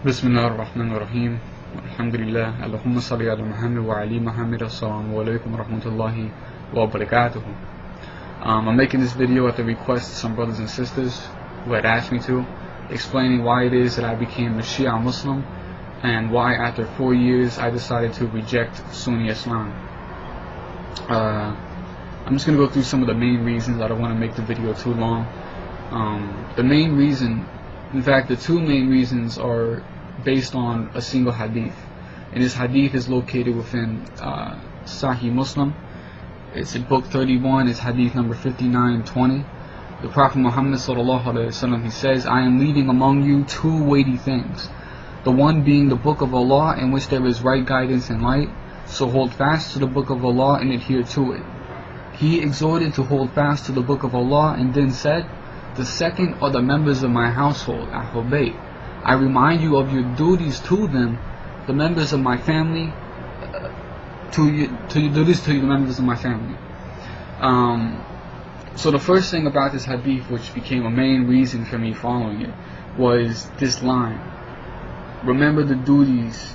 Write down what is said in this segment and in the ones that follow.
Bismillah ar-Rahman ar-Rahim. Alhamdulillah. Allahumma salli ala Muhammad wa ali Muhammad. Assalamu alaikum wa rahmatullahi wa barakatuh. I'm making this video at the request of some brothers and sisters who had asked me to, explaining why it is that I became a Shia Muslim and why after 4 years I decided to reject Sunni Islam. I'm just going to go through some of the main reasons. I don't want to make the video too long. The main reason, in fact the two main reasons, are based on a single hadith, and this hadith is located within Sahih Muslim. It's in book 31, it's hadith number 5920. The Prophet Muhammad sallallahu alaihi wasallam, he says, "I am leaving among you two weighty things, the one being the book of Allah, in which there is right guidance and light, so hold fast to the book of Allah and adhere to it." He exhorted to hold fast to the book of Allah and then said, "The second are the members of my household, Ahlul Bayt. I remind you of your duties to them, the members of my family, to your duties to the members of my family." So the first thing about this hadith, which became a main reason for me following it, was this line: remember the duties,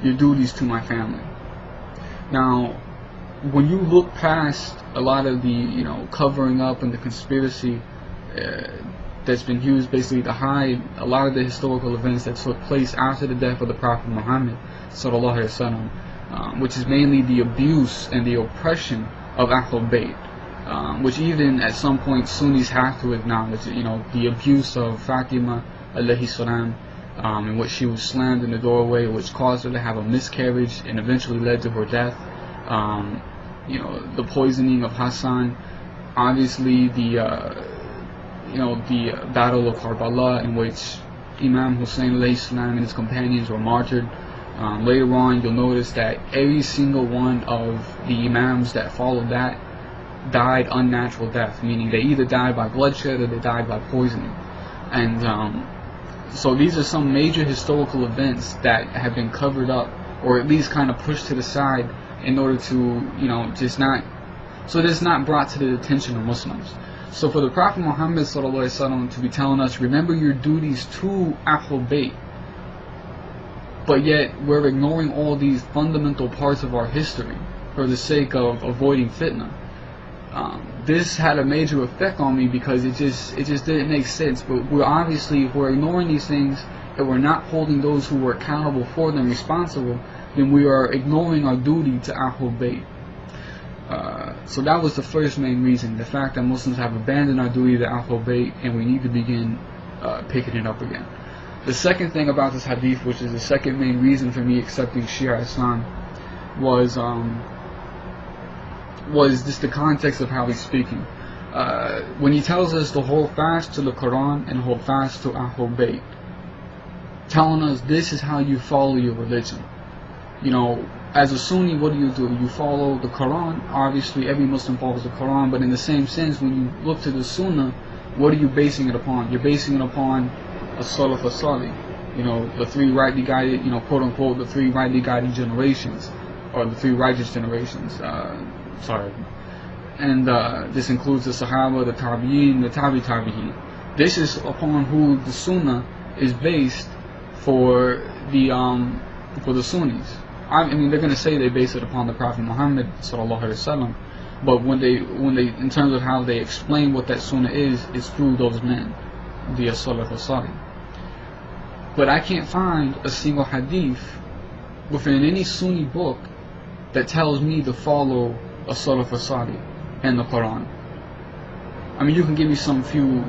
your duties to my family. Now, when you look past a lot of the covering up and the conspiracy that's been used basically to hide a lot of the historical events that took place after the death of the Prophet Muhammad sallallahu alaihi wasallam, which is mainly the abuse and the oppression of Ahlul Bayt, which even at some point Sunnis have to acknowledge, the abuse of Fatima alayhi salam, in which she was slammed in the doorway, which caused her to have a miscarriage and eventually led to her death. The poisoning of Hassan, obviously the Battle of Karbala, in which Imam Hussein alayhi salam and his companions were martyred. Later on, you'll notice that every single one of the Imams that followed that died unnatural death, meaning they either died by bloodshed or they died by poisoning. And so these are some major historical events that have been covered up, or at least kind of pushed to the side, in order to just not brought to the attention of Muslims. So for the Prophet Muhammad sallallahu alaihi wasallam to be telling us, remember your duties to Ahlul Bayt, but yet we're ignoring all these fundamental parts of our history for the sake of avoiding fitna, this had a major effect on me, because it just didn't make sense. But if we're ignoring these things and we're not holding those who were accountable for them responsible, then we are ignoring our duty to Ahlul Bayt. So that was the first main reason, the fact that Muslims have abandoned our duty to Ahlul Bayt, and we need to begin picking it up again. The second thing about this hadith, which is the second main reason for me accepting Shia Islam, was just the context of how he's speaking. When he tells us to hold fast to the Quran and hold fast to Ahlul Bayt, telling us this is how you follow your religion. As a Sunni, what do? You follow the Quran. Obviously, every Muslim follows the Quran, but in the same sense, when you look to the Sunnah, what are you basing it upon? You're basing it upon as-Salaf as-Salih, the three rightly guided, quote unquote, the three rightly guided generations, or the three righteous generations. And this includes the Sahaba, the Tabi'in, the Tabi'in. This is upon who the Sunnah is based for the Sunnis. I mean, they're going to say they base it upon the Prophet Muhammad sallallahu alaihi wasallam, but when they, in terms of how they explain what that Sunnah is through those men, the as-Salaf as-Salih. But I can't find a single hadith within any Sunni book that tells me to follow as-Salaf as-Salih and the Quran. I mean, you can give me some few,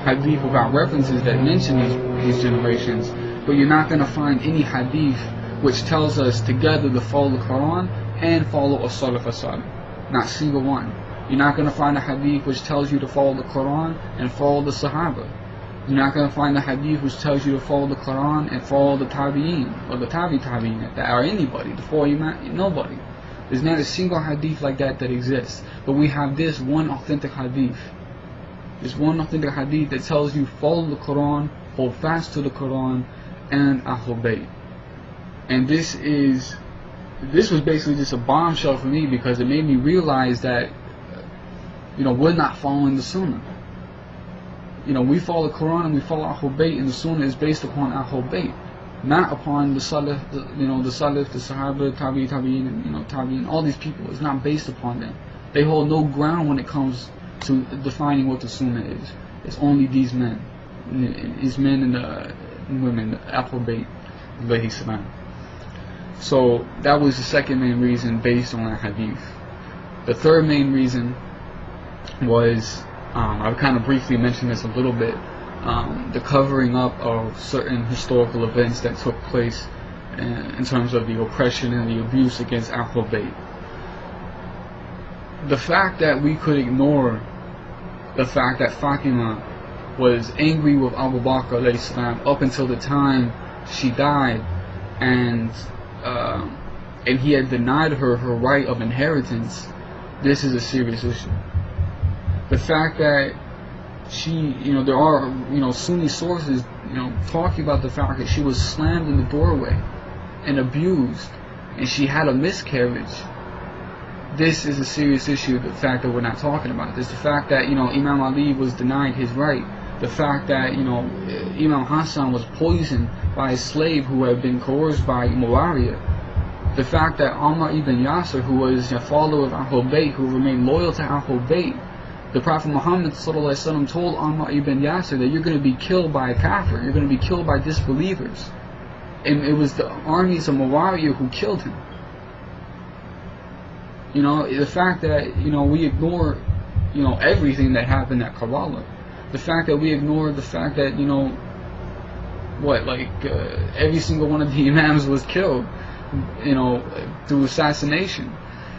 hadith without references that mention these generations, but you're not going to find any hadith which tells us together to follow the Quran and follow as-Salaf as-Salih. Not single one. You're not going to find a hadith which tells you to follow the Quran and follow the Sahaba. You're not going to find a hadith which tells you to follow the Quran and follow the Tabi'in, or the Tabi'in, or anybody, the four Imam, nobody. There's not a single hadith like that exists. But we have this one authentic hadith. This one authentic hadith that tells you follow the Quran, hold fast to the Quran, and Ahlul Bayt. And this was basically just a bombshell for me, because it made me realize that we're not following the Sunnah. we follow the Quran and we follow Ahlul Bayt, and the Sunnah is based upon Ahlul Bayt, not upon the Salaf, the Salaf, the Sahaba, Tabi'in, and Tabi'in, all these people. It's not based upon them. They hold no ground when it comes to defining what the Sunnah is. It's only these men. These men and the women, the Ahlul Bayt, alayhi salam. So that was the second main reason based on that hadith. The third main reason was, I kind of briefly mentioned this a little bit, the covering up of certain historical events that took place in terms of the oppression and the abuse against Ahlul Bayt. The fact that we could ignore the fact that Fatima was angry with Abu Bakr alayhi salam up until the time she died, and he had denied her right of inheritance, this is a serious issue. The fact that she, there are, Sunni sources, talking about the fact that she was slammed in the doorway and abused, and she had a miscarriage. This is a serious issue, the fact that we're not talking about this. The fact that, Imam Ali was denied his right. The fact that, Imam Hassan was poisoned by a slave who had been coerced by Muawiyah. The fact that Ammar ibn Yasir, who was a follower of Ahlul Bayt, who remained loyal to Ahlul Bayt, the Prophet Muhammad ﷺ told Ammar ibn Yasir that you're going to be killed by a kafir, you're going to be killed by disbelievers. And it was the armies of Muawiyah who killed him. The fact that, we ignore, everything that happened at Karbala. The fact that we ignore the fact that, every single one of the Imams was killed, through assassination.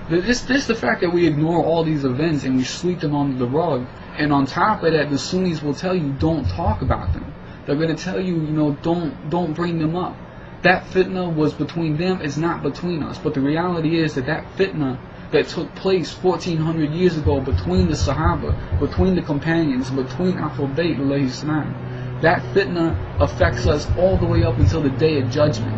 This the fact that we ignore all these events and we sweep them under the rug, and on top of that, the Sunnis will tell you don't talk about them. They're going to tell you, don't bring them up. That fitna was between them, it's not between us. But the reality is that fitna that took place 1400 years ago between the Sahaba, between the companions, between Ahlul Bayt alayhi salam, that fitna affects us all the way up until the day of judgment.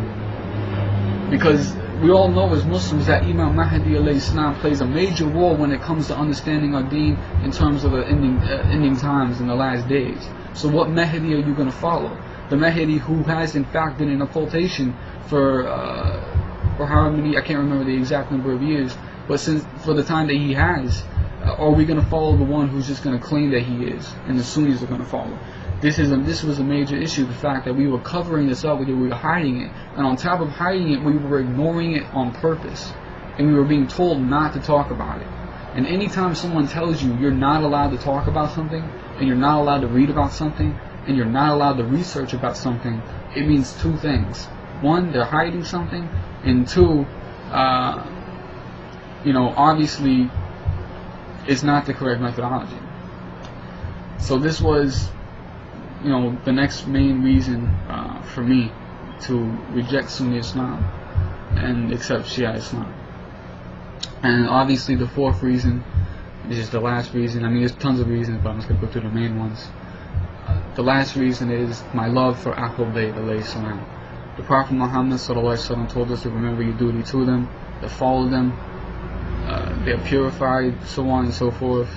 Because we all know as Muslims that Imam Mahdi alayhi salam plays a major role when it comes to understanding our deen in terms of the ending times in the last days. So what Mahdi are you going to follow? The Mahdi who has in fact been in occultation for how many, I can't remember the exact number of years, but for the time that he has, are we going to follow the one who's just going to claim that he is, and the Sunnis are going to follow? This was a major issue, the fact that we were covering this up, we were hiding it, and on top of hiding it, we were ignoring it on purpose, and we were being told not to talk about it. And anytime someone tells you you're not allowed to talk about something, and you're not allowed to read about something, and you're not allowed to research about something, it means two things. One, they're hiding something, and two, obviously, it's not the correct methodology. So this was, the next main reason for me to reject Sunni Islam and accept Shia Islam. And obviously the fourth reason, this is the last reason, there's tons of reasons, but I'm just going to go through the main ones. The last reason is my love for Ahlul Bayt alayhi salam. The Prophet Muhammad ﷺ told us to remember your duty to them, to follow them, they're purified, so on and so forth.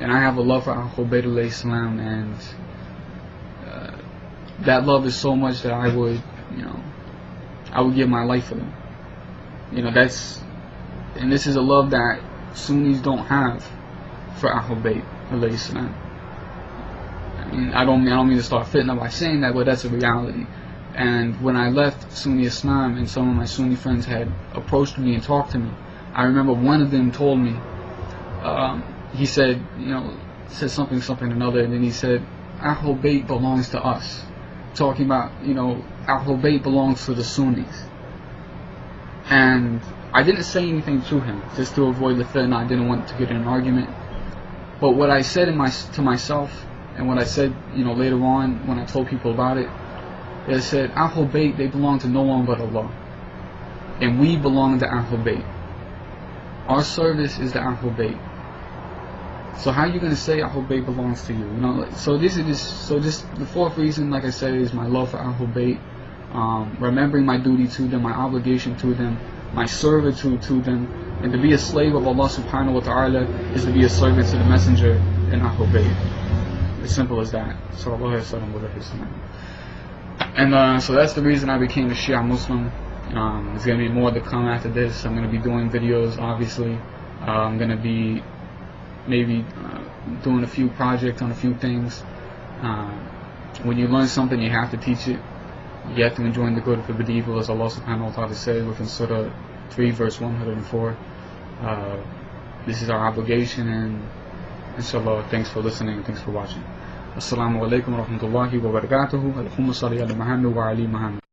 And I have a love for Ahlul Bayt alayhi salam, and that love is so much that I would give my life for them. And this is a love that Sunnis don't have for Ahlul Bayt alayhi salam. I don't mean to start fitna by saying that, but that's a reality. And when I left Sunni Islam and some of my Sunni friends had approached me and talked to me, I remember one of them told me, he said, said something another, and then he said, Ahlul Bayt belongs to us. Talking about, Ahlul Bayt belongs to the Sunnis. And I didn't say anything to him, just to avoid the fitna. I didn't want to get in an argument. But what I said to myself, and what I said, later on when I told people about it, I said, Ahlul Bayt, they belong to no one but Allah. And we belong to Ahlul Bayt. Our service is the Ahlul Bayt. So how are you going to say Ahlul Bayt belongs to you? So the fourth reason, like I said, is my love for Ahlul Bayt, remembering my duty to them, my obligation to them, my servitude to them, and to be a slave of Allah subhanahu wa ta'ala is to be a servant to the Messenger and Ahlul Bayt. As simple as that. Sallallahu Alaihi Wasallam. And so that's the reason I became a Shia Muslim. There's going to be more to come after this. I'm going to be doing videos, obviously. I'm going to be maybe doing a few projects on a few things. When you learn something, you have to teach it. You have to enjoin the good for the evil, as Allah subhanahu wa ta'ala said within Surah 3 verse 104. This is our obligation, and inshallah, thanks for listening and thanks for watching. Assalamu alaikum wa rahmatullahi wa barakatuhu. Allahumma salli ala Muhammad wa ali Muhammad.